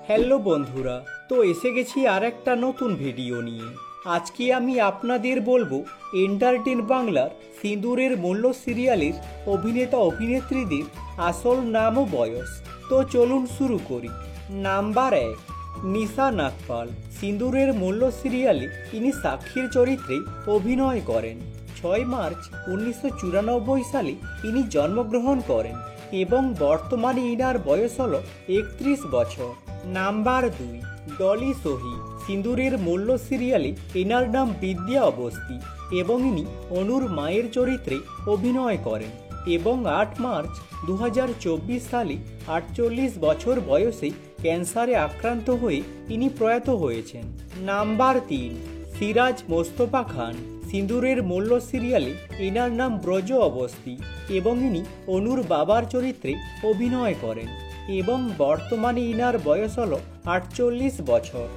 Hello বন্ধুরা, তো এসে গেছি আর একটা নতুন ভিডিও নিয়ে। আজকে আমি আপনাদের বলবো এন্টারটেন বাংলার সিঁদুরের মূল্য সিরিয়ালের অভিনেতা অভিনেত্রীদের আসল নাম ও বয়স। তো চলুন শুরু করি। নাম্বার 1, নিশা নাগপাল। সিঁদুরের মূল্য সিরিয়ালে ইনি সাক্ষীর চরিত্রে অভিনয় করেন। 6 মার্চ 1994 সালে ইনি জন্মগ্রহণ করেন এবং বর্তমানে ইনার বয়স হল 31 বছর। নাম্বার 2, ডলি সোহি। সিঁদুরের মূল্য সিরিয়ালে এনার নাম বিদ্যা অবস্থি এবং ইনি অনুর মায়ের চরিত্রে অভিনয় করেন এবং 8 মার্চ 2024 সালে 48 বছর বয়সে ক্যান্সারে আক্রান্ত হয়ে ইনি প্রয়াত হয়েছেন। নাম্বার 3, সিরাজ মোস্তফা খান। সিঁদুরের মূল্য সিরিয়ালে এনার নাম ব্রজ অবস্থি এবং ইনি অনুর বাবার চরিত্রে অভিনয় করেন এবং বর্তমানে ইনার বয়স হল 48 বছর।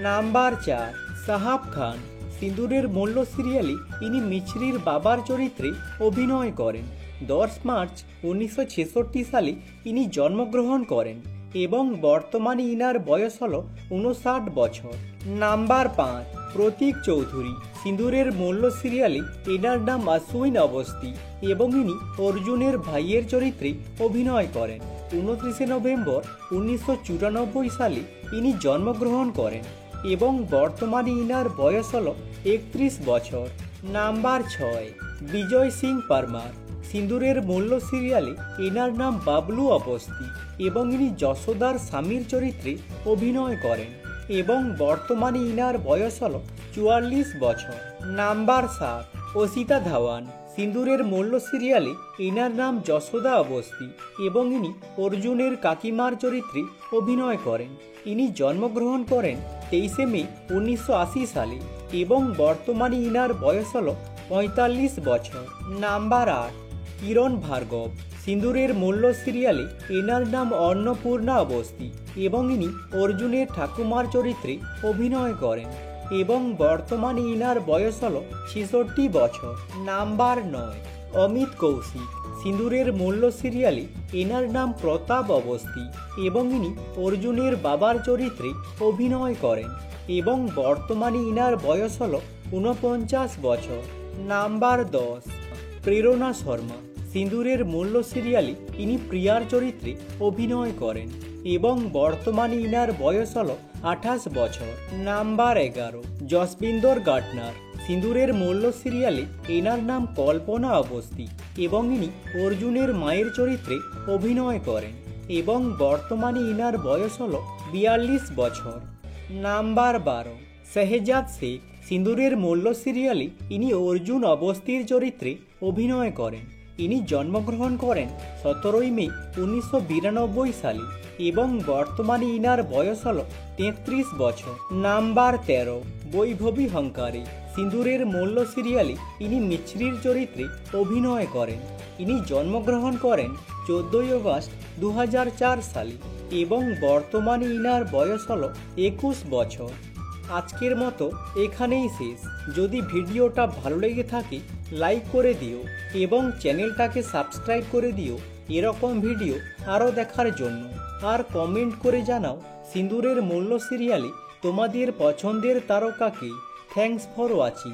নাম্বার 4, সাহাব খান। সিঁদুরের মূল্য সিরিয়ালে ইনি মিছরির বাবার চরিত্রে অভিনয় করেন। 10 মার্চ 1966 সালে ইনি জন্মগ্রহণ করেন এবং বর্তমানে ইনার বয়স হল 59 বছর। নাম্বার 5, প্রতীক চৌধুরী। সিঁদুরের মূল্য সিরিয়ালে এনার নাম আশুইন অবস্থি এবং ইনি অর্জুনের ভাইয়ের চরিত্রে অভিনয় করেন। 29 নভেম্বর 1994 সালে ইনি জন্মগ্রহণ করেন এবং বর্তমানে ইনার বয়স হল 31 বছর। নাম্বার 6, বিজয় সিং পারমার। সিঁদুরের মূল্য সিরিয়ালে এনার নাম বাবলু অবস্থি এবং ইনি যশোদার স্বামীর চরিত্রে অভিনয় করেন এবং বর্তমানে ইনার বয়স হল 44 বছর। নাম্বার 7, অসিতা ধাওয়ান। সিঁদুরের মূল্য সিরিয়ালে এনার নাম যশোদা অবস্থি এবং ইনি অর্জুনের কাকিমার চরিত্রে অভিনয় করেন। ইনি জন্মগ্রহণ করেন 23 মে 1980 সালে এবং বর্তমানে ইনার বয়স হল 45 বছর। নাম্বার 8, কিরণ ভার্গব। সিঁদুরের মূল্য সিরিয়ালে এনার নাম অন্নপূর্ণা অবস্থি এবং ইনি অর্জুনের ঠাকুমার চরিত্রে অভিনয় করেন এবং বর্তমানে ইনার বয়স হল 66 বছর। নাম্বার 9, অমিত কৌশিক। সিঁদুরের মূল্য সিরিয়ালে এনার নাম প্রতাপ অবস্থি এবং ইনি অর্জুনের বাবার চরিত্রে অভিনয় করেন এবং বর্তমানে ইনার বয়স হল 49 বছর। নাম্বার 10, প্রেরণা শর্মা। সিঁদুরের মূল্য সিরিয়ালে ইনি প্রিয়ার চরিত্রে অভিনয় করেন এবং বর্তমানে ইনার বয়স হল 28 বছর। Number 11, Jasbinder Gartner. সিঁদুরের মূল্য সিরিয়ালে এনার নাম কল্পনা অবস্থি এবং ইনি অর্জুনের মায়ের চরিত্রে অভিনয় করেন এবং বর্তমানে ইনার বয়স হল 42 বছর। নাম্বার 12, শেহজাদ শেখ। সিঁদুরের মূল্য সিরিয়ালে ইনি অর্জুন অবস্থির চরিত্রে অভিনয় করেন। ইনি জন্মগ্রহণ করেন 17 মে 1992 সালে এবং বর্তমানে ইনার বয়স হল 33 বছর। নাম্বার 13, বৈভবী হংকারে। সিঁদুরের মূল্য সিরিয়ালে ইনি মিছরির চরিত্রে অভিনয় করেন। ইনি জন্মগ্রহণ করেন 14 আগস্ট 2004 সালে এবং বর্তমানে ইনার বয়স হল 21 বছর। আজকের মতো এখানেই শেষ। যদি ভিডিওটা ভালো লেগে থাকে লাইক করে দিও এবং চ্যানেলটাকে সাবস্ক্রাইব করে দিও এরকম ভিডিও আরও দেখার জন্য। আর কমেন্ট করে জানাও সিঁদুরের মূল্য সিরিয়ালে তোমাদের পছন্দের তারকাকে। Thanks for watching.